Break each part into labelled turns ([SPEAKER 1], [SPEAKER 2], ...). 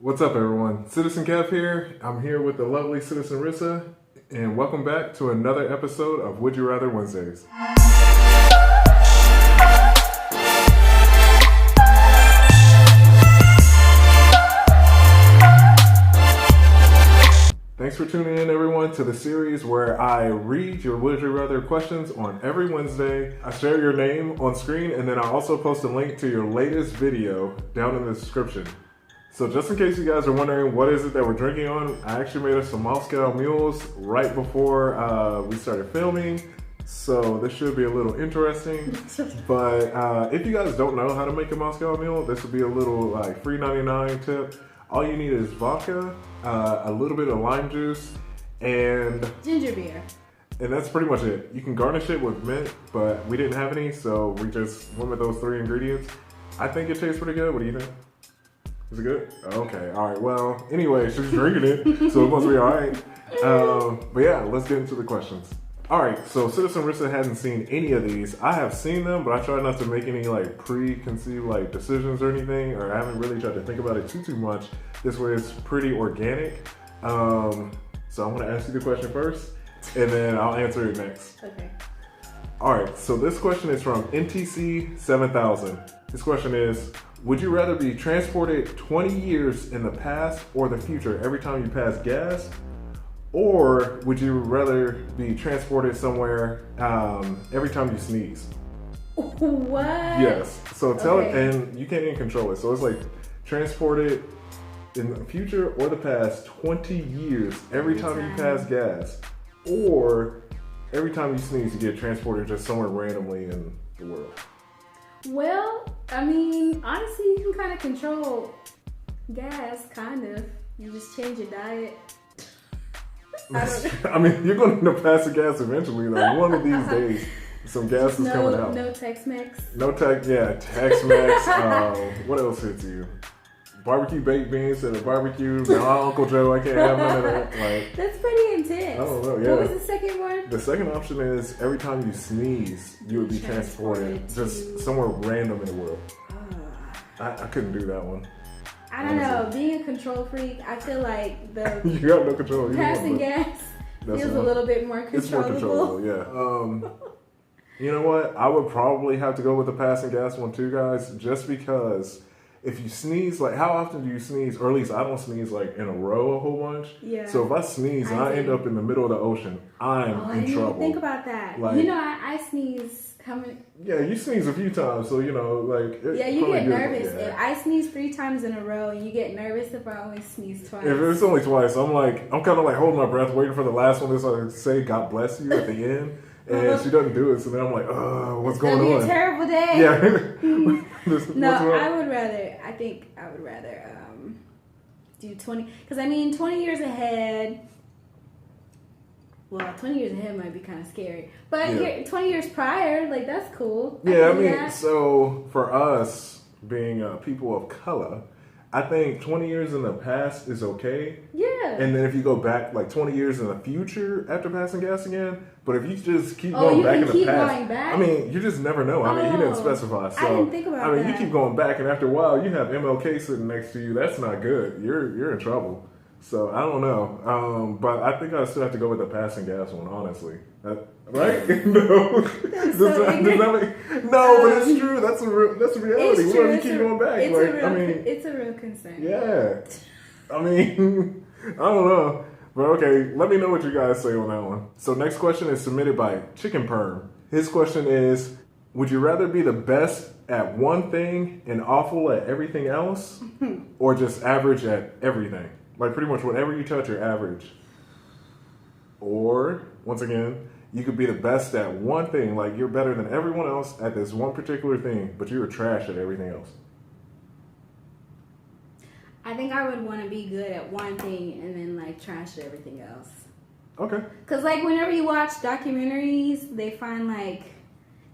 [SPEAKER 1] What's up, everyone? Citizen Kev here. I'm here with the lovely Citizen Rissa, and welcome back to another episode of Would You Rather Wednesdays. Thanks for tuning in, everyone, to the series where I read your Would You Rather questions on every Wednesday. I share your name on screen, and then I also post a link to your latest video down in the description. So just in case you guys are wondering what is it that we're drinking on, I actually made us some Moscow Mules right before we started filming. So this should be a little interesting. But if you guys don't know how to make a Moscow Mule, this would be a little like free 99 tip. All you need is vodka, a little bit of lime juice, and
[SPEAKER 2] ginger beer.
[SPEAKER 1] And that's pretty much it. You can garnish it with mint, but we didn't have any, so we just went with those three ingredients. I think it tastes pretty good. What do you think? Is it good? Okay, all right. Well, anyway, she's drinking it, so it must be all right. But yeah, let's get into the questions. All right, so Citizen Rissa hasn't seen any of these. I have seen them, but I try not to make any like preconceived like decisions or anything, or I haven't really tried to think about it too much. This way it's pretty organic. So I'm gonna ask you the question first, and then I'll answer it next.
[SPEAKER 2] Okay.
[SPEAKER 1] All right, so this question is from NTC 7000. This question is, would you rather be transported 20 years in the past or the future every time you pass gas? Or would you rather be transported somewhere every time you sneeze?
[SPEAKER 2] What?
[SPEAKER 1] Yes. So tell it,
[SPEAKER 2] Okay.
[SPEAKER 1] and you can't even control it. So it's like transported in the future or the past 20 years every time you pass gas. Or every time you sneeze, you get transported just somewhere randomly in the world.
[SPEAKER 2] Well, I mean, honestly, you can kind of control gas, kind of. You just change your diet.
[SPEAKER 1] I mean, you're going to pass the gas eventually, though. One of these days, some gas is coming out.
[SPEAKER 2] No Tex-Mex.
[SPEAKER 1] No Tex-Mex. What else hits you? Barbecue baked beans at a barbecue. No, Uncle Joe, I can't have none of that. Like,
[SPEAKER 2] that's pretty intense.
[SPEAKER 1] I don't know. Yeah.
[SPEAKER 2] What was the second one?
[SPEAKER 1] The second option is every time you sneeze, you would be transported just somewhere random in the world. I couldn't do that one.
[SPEAKER 2] I don't know. Being a control freak, I feel like the
[SPEAKER 1] you got no control.
[SPEAKER 2] passing gas feels a little bit more controllable.
[SPEAKER 1] It's more controllable, yeah. You know what? I would probably have to go with the passing gas one too, guys, just because if you sneeze, like how often do you sneeze? Or at least I don't sneeze like in a row a whole bunch.
[SPEAKER 2] Yeah.
[SPEAKER 1] So if I sneeze and I end up in the middle of the ocean, I'm in trouble.
[SPEAKER 2] I didn't even think about that.
[SPEAKER 1] Like,
[SPEAKER 2] you know, I sneeze. How many?
[SPEAKER 1] Yeah, you sneeze a few times, so you know, like.
[SPEAKER 2] Yeah, you get nervous.
[SPEAKER 1] Yeah.
[SPEAKER 2] If I sneeze 3 times in a row, and you get nervous if I only sneeze twice.
[SPEAKER 1] If it's only twice, I'm kind of like holding my breath, waiting for the last one to say "God bless you" at the end, and she doesn't do it. So then I'm like, what's going on?
[SPEAKER 2] It's gonna be a terrible day.
[SPEAKER 1] Yeah.
[SPEAKER 2] No, I would rather. I think I would rather do 20, because I mean 20 years ahead. Well, 20 years ahead might be kind of scary. But here, 20 years prior, like, that's cool.
[SPEAKER 1] Yeah, I mean, so for us, being people of color, I think 20 years in the past is okay.
[SPEAKER 2] Yeah.
[SPEAKER 1] And then if you go back, like, 20 years in the future after passing gas again, but if you just keep going back in the past,
[SPEAKER 2] going back?
[SPEAKER 1] I mean, you just never know. I mean, he didn't specify. So,
[SPEAKER 2] I didn't think about that.
[SPEAKER 1] I mean, you keep going back, and after a while, you have MLK sitting next to you. That's not good. You're in trouble. So I don't know, but I think I still have to go with the passing gas one, honestly. Right? No, does that make, no, but it's true. That's a reality.
[SPEAKER 2] It's true.
[SPEAKER 1] What if you keep going back?
[SPEAKER 2] It's a real concern.
[SPEAKER 1] Yeah. I mean, I don't know, but okay. Let me know what you guys say on that one. So next question is submitted by ChickenBurn. His question is: would you rather be the best at one thing and awful at everything else, or just average at everything? Like pretty much whatever you touch, you're average. Or, once again, you could be the best at one thing, like you're better than everyone else at this one particular thing, but you're trash at everything else.
[SPEAKER 2] I think I would want to be good at one thing and then like trash at everything else.
[SPEAKER 1] Okay.
[SPEAKER 2] Because like whenever you watch documentaries, they find like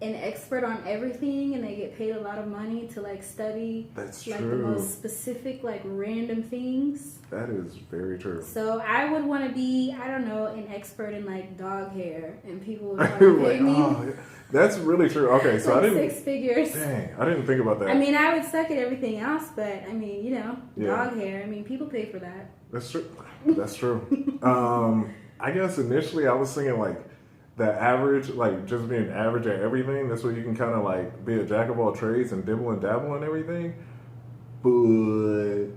[SPEAKER 2] an expert on everything and they get paid a lot of money to like study
[SPEAKER 1] That's
[SPEAKER 2] like
[SPEAKER 1] true.
[SPEAKER 2] the most specific like random things.
[SPEAKER 1] That is very true.
[SPEAKER 2] So I would want to be, I don't know, an expert in like dog hair, and people would probably pay me.
[SPEAKER 1] Oh, that's really true. Okay, so
[SPEAKER 2] like
[SPEAKER 1] I didn't
[SPEAKER 2] 6 figures.
[SPEAKER 1] Dang, I didn't think about that.
[SPEAKER 2] I mean, I would suck at everything else, but I mean, you know,
[SPEAKER 1] Yeah.
[SPEAKER 2] dog hair. I mean, people pay for that.
[SPEAKER 1] That's true. That's true. I guess initially I was thinking like the average, like just being average at everything. That's where you can kind of like be a jack of all trades and dibble and dabble and everything. But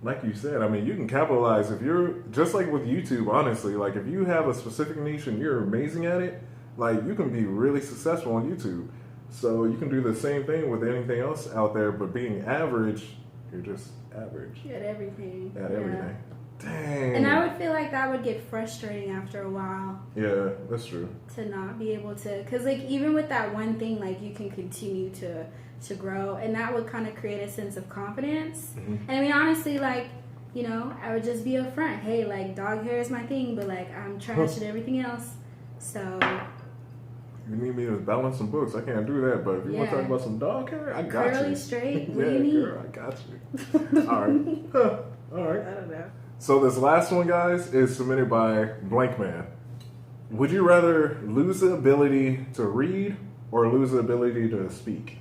[SPEAKER 1] like you said, I mean, you can capitalize if you're just like with YouTube. Honestly, like if you have a specific niche and you're amazing at it, like you can be really successful on YouTube. So you can do the same thing with anything else out there. But being average, you're just average
[SPEAKER 2] At everything.
[SPEAKER 1] at everything. Dang.
[SPEAKER 2] And I would feel like that would get frustrating after a while.
[SPEAKER 1] Yeah, that's true.
[SPEAKER 2] To not be able to, because like even with that one thing, like you can continue to grow, and that would kind of create a sense of confidence.
[SPEAKER 1] Mm-hmm.
[SPEAKER 2] And I mean, honestly, like, you know, I would just be upfront. Hey, like dog hair is my thing, but like I'm trash at everything else. So
[SPEAKER 1] You need me to balance some books. I can't do that, but if you want to
[SPEAKER 2] Yeah.
[SPEAKER 1] talk about some dog hair, I got
[SPEAKER 2] curly,
[SPEAKER 1] you.
[SPEAKER 2] straight,
[SPEAKER 1] Yeah,
[SPEAKER 2] what do you need?
[SPEAKER 1] girl, I got you. All right. Huh. All right.
[SPEAKER 2] I don't know.
[SPEAKER 1] So this last one, guys, is submitted by Blankman. Would you rather lose the ability to read or lose the ability to speak?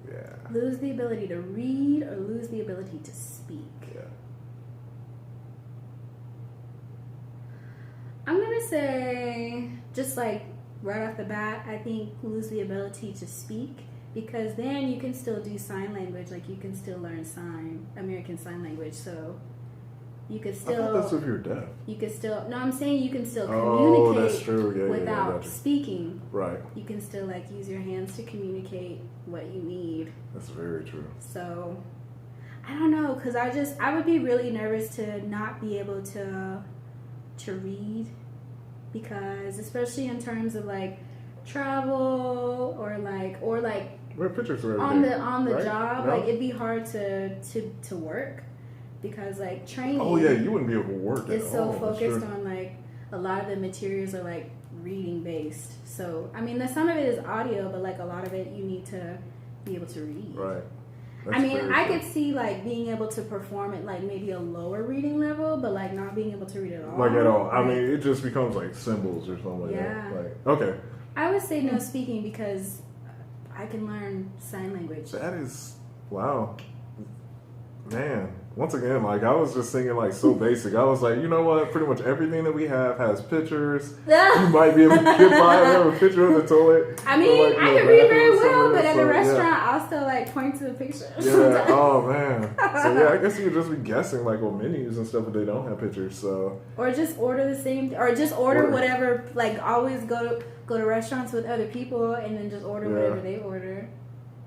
[SPEAKER 1] Yeah.
[SPEAKER 2] Lose the ability to read or lose the ability to speak?
[SPEAKER 1] Yeah.
[SPEAKER 2] I'm gonna say, just like right off the bat, I think lose the ability to speak, because then you can still do sign language. Like you can still learn American Sign Language. So you could
[SPEAKER 1] I thought
[SPEAKER 2] still,
[SPEAKER 1] that's if you're deaf.
[SPEAKER 2] you could still. No, I'm saying you can still
[SPEAKER 1] Oh,
[SPEAKER 2] communicate
[SPEAKER 1] that's true. Yeah,
[SPEAKER 2] without
[SPEAKER 1] yeah, gotcha.
[SPEAKER 2] speaking.
[SPEAKER 1] Right.
[SPEAKER 2] You can still like use your hands to communicate what you need.
[SPEAKER 1] That's very true.
[SPEAKER 2] So I don't know, because I would be really nervous to not be able to read, because especially in terms of like travel or like
[SPEAKER 1] We have pictures of
[SPEAKER 2] on
[SPEAKER 1] everything,
[SPEAKER 2] the
[SPEAKER 1] right?
[SPEAKER 2] job,
[SPEAKER 1] No?
[SPEAKER 2] like it'd be hard to work, because like training
[SPEAKER 1] Oh yeah, you wouldn't be able to work
[SPEAKER 2] is
[SPEAKER 1] at
[SPEAKER 2] so
[SPEAKER 1] all. That's
[SPEAKER 2] focused
[SPEAKER 1] true.
[SPEAKER 2] on like a lot of the materials are like reading based. So I mean, some of it is audio, but like a lot of it you need to be able to read.
[SPEAKER 1] Right.
[SPEAKER 2] I mean,
[SPEAKER 1] very
[SPEAKER 2] I
[SPEAKER 1] true.
[SPEAKER 2] could see like being able to perform at like maybe a lower reading level, but like not being able to read at all.
[SPEAKER 1] Like at all. I
[SPEAKER 2] Like,
[SPEAKER 1] mean, it just becomes like symbols or something like
[SPEAKER 2] Yeah.
[SPEAKER 1] that. Like, okay.
[SPEAKER 2] I would say no speaking, because I can learn sign language.
[SPEAKER 1] That is, wow. Man, once again, like I was just thinking like so basic. I was like, you know what? Pretty much everything that we have has pictures. You might be able to get by and have a picture of the toilet.
[SPEAKER 2] I mean,
[SPEAKER 1] or, like,
[SPEAKER 2] I
[SPEAKER 1] your
[SPEAKER 2] can read
[SPEAKER 1] bathroom
[SPEAKER 2] very
[SPEAKER 1] or something
[SPEAKER 2] well,
[SPEAKER 1] like
[SPEAKER 2] but
[SPEAKER 1] that.
[SPEAKER 2] at
[SPEAKER 1] So,
[SPEAKER 2] a
[SPEAKER 1] yeah.
[SPEAKER 2] restaurant, I'll still like point to the picture.
[SPEAKER 1] Yeah. Oh man. So yeah, I guess you could just be guessing like on menus and stuff, but they don't have pictures. So
[SPEAKER 2] Or just order the same, or just order
[SPEAKER 1] Order.
[SPEAKER 2] whatever. Like always go to restaurants with other people and then just order
[SPEAKER 1] Yeah.
[SPEAKER 2] whatever they order.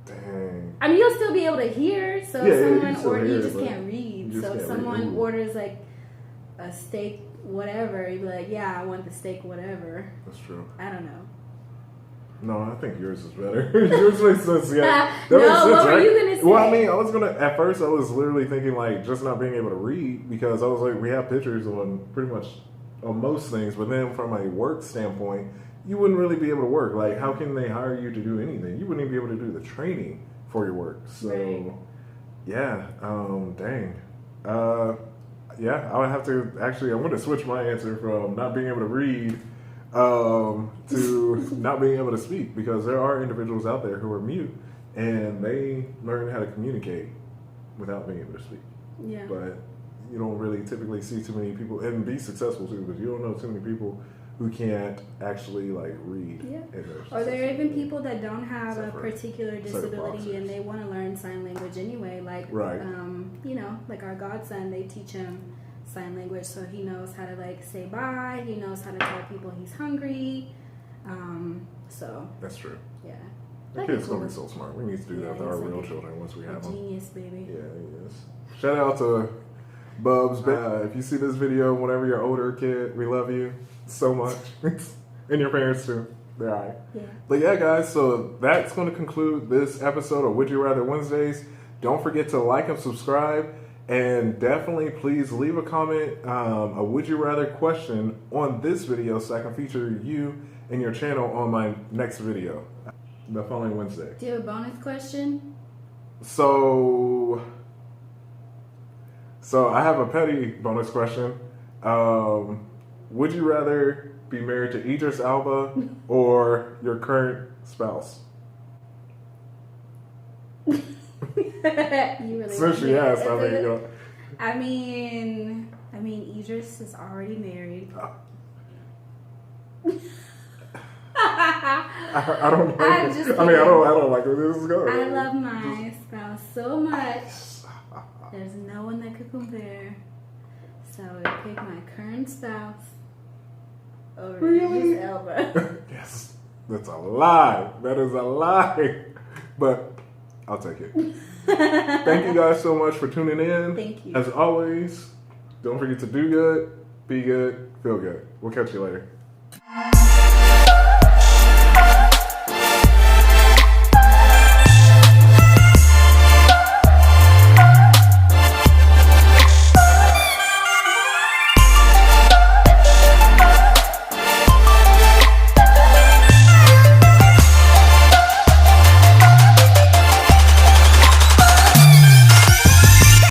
[SPEAKER 1] dang.
[SPEAKER 2] I mean, you'll still be able to hear. So
[SPEAKER 1] Yeah,
[SPEAKER 2] if
[SPEAKER 1] yeah, you
[SPEAKER 2] someone
[SPEAKER 1] still
[SPEAKER 2] or
[SPEAKER 1] hear,
[SPEAKER 2] you just
[SPEAKER 1] but
[SPEAKER 2] can't read.
[SPEAKER 1] you just
[SPEAKER 2] So if
[SPEAKER 1] can't read.
[SPEAKER 2] someone
[SPEAKER 1] Ooh.
[SPEAKER 2] orders like a steak, whatever, you'd be like, yeah, I want the steak, whatever.
[SPEAKER 1] That's true.
[SPEAKER 2] I don't know.
[SPEAKER 1] No, I think yours is better. Yours makes sense. Yeah,
[SPEAKER 2] No,
[SPEAKER 1] makes sense,
[SPEAKER 2] what were
[SPEAKER 1] right?
[SPEAKER 2] you gonna say?
[SPEAKER 1] Well, I mean, I was gonna. At first, I was literally thinking like just not being able to read, because I was like, we have pictures on pretty much on most things, but then from a work standpoint, you wouldn't really be able to work. Like, how can they hire you to do anything? You wouldn't even be able to do the training for your work. So,
[SPEAKER 2] Right.
[SPEAKER 1] yeah, dang. Yeah, I would have to actually. I'm going to switch my answer from not being able to read to not being able to speak, because there are individuals out there who are mute and they learn how to communicate without being able to speak.
[SPEAKER 2] Yeah.
[SPEAKER 1] But you don't really typically see too many people, and be successful too, because you don't know too many people who can't actually like read.
[SPEAKER 2] Yeah.
[SPEAKER 1] And they're
[SPEAKER 2] Or there are
[SPEAKER 1] successful.
[SPEAKER 2] even people that don't have a
[SPEAKER 1] Except for
[SPEAKER 2] particular
[SPEAKER 1] certain
[SPEAKER 2] disability
[SPEAKER 1] boxers.
[SPEAKER 2] and they want to learn sign language anyway. Like,
[SPEAKER 1] Right.
[SPEAKER 2] you know, like our godson, they teach him sign language so he knows how to like say bye. He knows how to tell people he's hungry. So
[SPEAKER 1] That's true.
[SPEAKER 2] yeah,
[SPEAKER 1] The
[SPEAKER 2] That'd be
[SPEAKER 1] kid's gonna
[SPEAKER 2] cool.
[SPEAKER 1] be so smart. We need to do
[SPEAKER 2] Yeah,
[SPEAKER 1] that with our
[SPEAKER 2] he's
[SPEAKER 1] real
[SPEAKER 2] like
[SPEAKER 1] children once we
[SPEAKER 2] a
[SPEAKER 1] have them.
[SPEAKER 2] genius, baby.
[SPEAKER 1] Yeah, he is. Shout out to Bubs. If you see this video, whenever you're older kid, we love you so much. And your parents too. They're all right.
[SPEAKER 2] Yeah.
[SPEAKER 1] But yeah, guys, so that's going to conclude this episode of Would You Rather Wednesdays. Don't forget to like and subscribe. And definitely please leave a comment, a would you rather question on this video so I can feature you and your channel on my next video the following Wednesday.
[SPEAKER 2] Do you have a bonus question?
[SPEAKER 1] So I have a petty bonus question. Would you rather be married to Idris Elba or your current spouse?
[SPEAKER 2] You really
[SPEAKER 1] Since she asked, I mean, you know.
[SPEAKER 2] I mean, Idris is already married.
[SPEAKER 1] I don't like
[SPEAKER 2] I'm
[SPEAKER 1] it.
[SPEAKER 2] just
[SPEAKER 1] I mean, I don't like where this is going.
[SPEAKER 2] I love my spouse so much. There's no one that could compare. So I pick my current spouse over Idris Elba.
[SPEAKER 1] Yes, that's a lie. That is a lie. But I'll take it. Thank you guys so much for tuning in.
[SPEAKER 2] Thank you.
[SPEAKER 1] As always, don't forget to do good, be good, feel good. We'll catch you later.